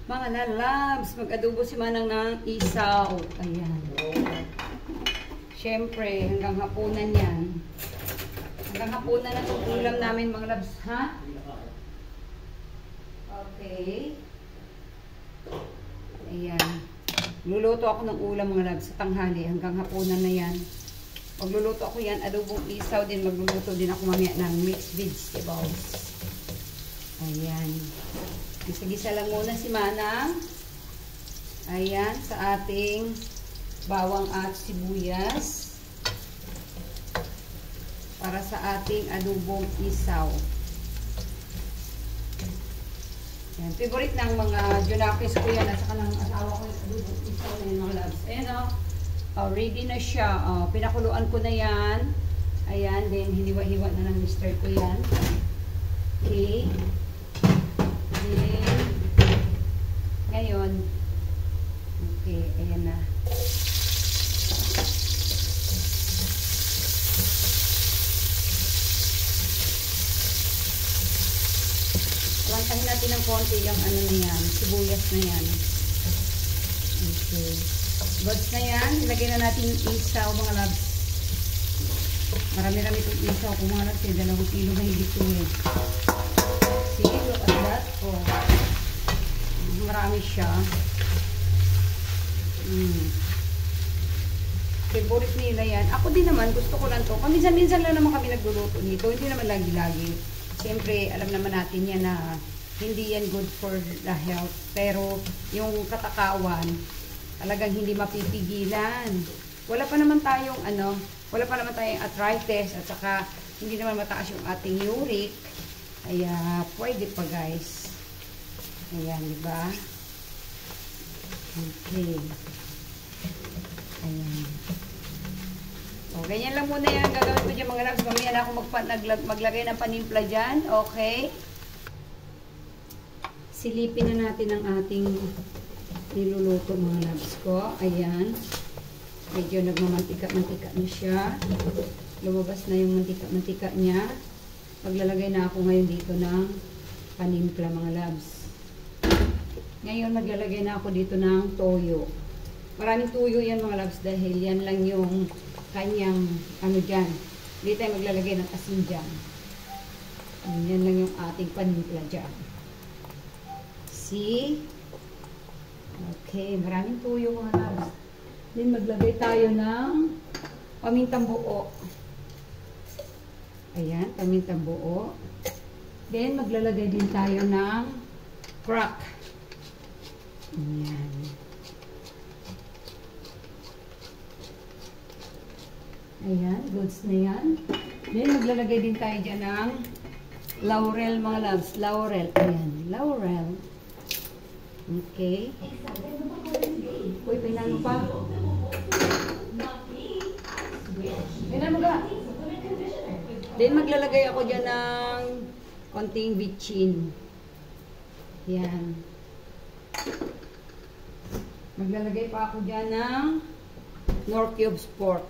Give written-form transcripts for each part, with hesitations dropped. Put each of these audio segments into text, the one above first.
Mga lalabs, mag-adobo si Manang ng isaw. Ayan. Siyempre, hanggang hapunan yan. Hanggang hapunan na itong ulam namin, mga labs. Ha? Okay. Ayan. Luluto ako ng ulam, mga labs, sa tanghali. Hanggang hapunan na yan. Magluluto ako yan, adobong isaw din. Magluluto din ako mamaya ng mixed vegetables. Ayan. Gisa-gisa lang muna si Manang. Ayan, sa ating bawang at sibuyas. Para sa ating adobong isaw. Ayan, favorite ng mga junakis ko yan at saka ng asawa ko yung adobong isaw na yun, mga loves. Ayan o. Oh, ready na siya. Oh, pinakuluan ko na yan. Ayan, then hiniwa-hiwa na ng mister ko yan. Okay. Ngayon, okay, ayan na. Lantahin natin ng konti yung ano na yan, sibuyas na yan. Okay. Gods na yan, ilagay na natin yung isaw, mga labs. Marami-rami itong isaw kung mga labs, 2 kilo na higit ko yun. See, look at that. Oh. Marami siya. Favorite nila yan. Ako din naman, gusto ko lang to. Paminsan-minsan lang naman kami nagluluto nito. Hindi naman lagi-lagi. Siyempre, alam naman natin yan na hindi yan good for the health. Pero, yung katakawan, talagang hindi mapipigilan. Wala pa naman tayong, wala pa naman tayong arthritis at saka hindi naman mataas yung ating uric. Kaya, pwede pa guys. Ayan, diba? Okay. Ayan. O, ganyan lang muna yan. Gagawin ko dyan mga labs. Mamaya na ako maglagay ng panimpla dyan. Okay. Silipin na natin ang ating niluluto mga labs ko. Ayan. Medyo nagmamantika-mantika na siya. Lumabas na yung mantika-mantika niya. Maglalagay na ako ngayon dito ng panimpla mga labs. Ngayon, maglalagay na ako dito ng toyo. Maraming toyo yan mga labs dahil yan lang yung kanyang dyan. Hindi tayo maglalagay ng asin dyan. Yan lang yung ating panimpla dyan. See? Okay, maraming toyo mga labs. Then maglagay tayo ng pamintang buo. Ayan, pamintang buo. Then maglalagay din tayo ng crack. Ayan. Ayan, goods na yan. Then, maglalagay din tayo dyan ng laurel, mga loves. Laurel. Ayan, laurel. Okay. Uy, pinano pa. Pinano ka. Then, maglalagay ako dyan ng konting bitchin. Ayan. Maglalagay pa ako dyan ng nor cubes pork.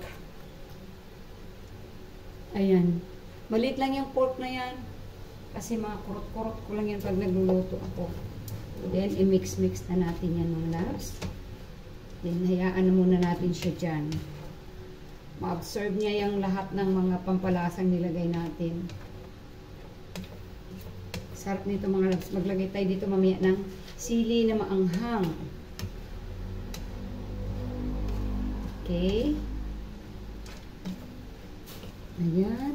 Ayan. Maliit lang yung pork na yan. Kasi mga kurot-kurot ko lang yan pag nagluluto ako. Then, i-mix-mix na natin yan mga loves. Then, hayaan na muna natin siya dyan. Ma-absorb niya yung lahat ng mga pampalasang nilagay natin. Sarap nito mga loves. Maglagay tayo dito mamaya ng sili na maanghang. Okay. Ayan.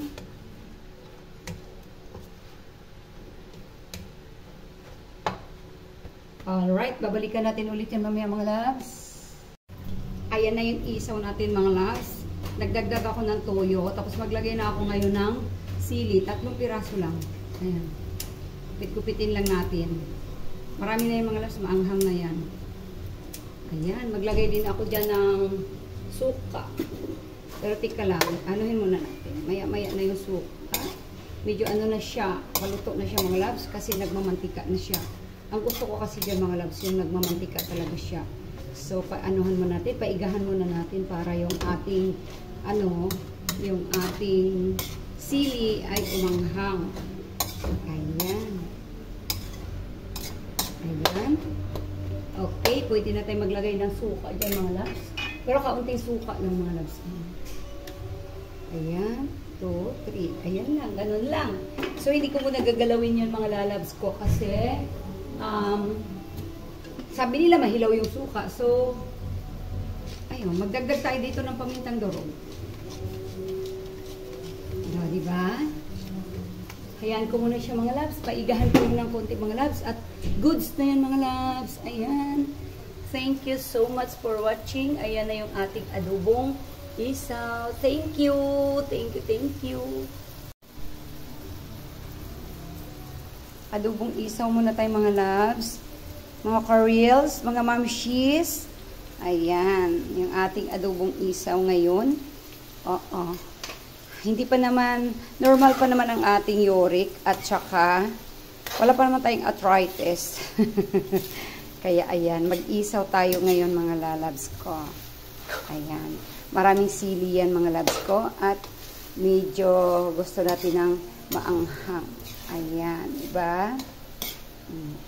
Alright, babalikan natin ulit yan mamaya mga loves. Ayan na yung isaw natin mga loves. Nagdagdag ako ng toyo. Tapos maglagay na ako ngayon ng sili. 3 piraso lang. Ayan. Kupit-kupitin lang natin. Marami na yung mga loves. Maanghang na yan. Ayan. Maglagay din ako dyan ng suka. Pero tika lang. Anuhin muna natin. Maya-maya na yung suka. Medyo ano na siya. Paluto na siya mga loves. Kasi nagmamantika na siya. Ang gusto ko kasi dyan mga loves, yung nagmamantika talaga siya. So, paanuhan mo natin, paigahan muna natin para yung ating, yung ating sili ay umanghang. Ayan. Ayan. Okay, pwede na tayo maglagay ng suka dyan mga loves. Pero kaunting suka lang mga loves. Ayan, 2, 3. Ayan lang, ganun lang. So, hindi ko muna gagalawin yun mga lalabs ko kasi sabi nila mahilaw yung suka. So, ayun, magdagdag tayo dito ng pamintang durog. Diba? Hayaan ko muna siya mga loves. Paigahan ko muna ng konti mga loves. At goods na yan mga loves. Ayan. Thank you so much for watching. Ayan na yung ating adobong isaw. Thank you. Thank you. Thank you. Adobong isaw muna tayo mga loves. Mga ka-reels, mga mamshis. Ayan. Yung ating adobong isaw ngayon. Oo. Hindi pa naman, normal pa naman ang ating uric at saka wala pa naman tayong arthritis. Kaya ayan, mag-isaw tayo ngayon mga lalabs ko. Ayan, maraming sili yan mga labs ko at medyo gusto natin ng maanghang. Ayan, diba?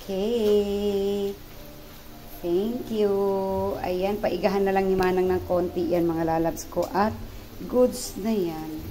Okay. Thank you. Ayan, paigahan na lang ni Manang ng konti yan mga lalabs ko at goods na yan.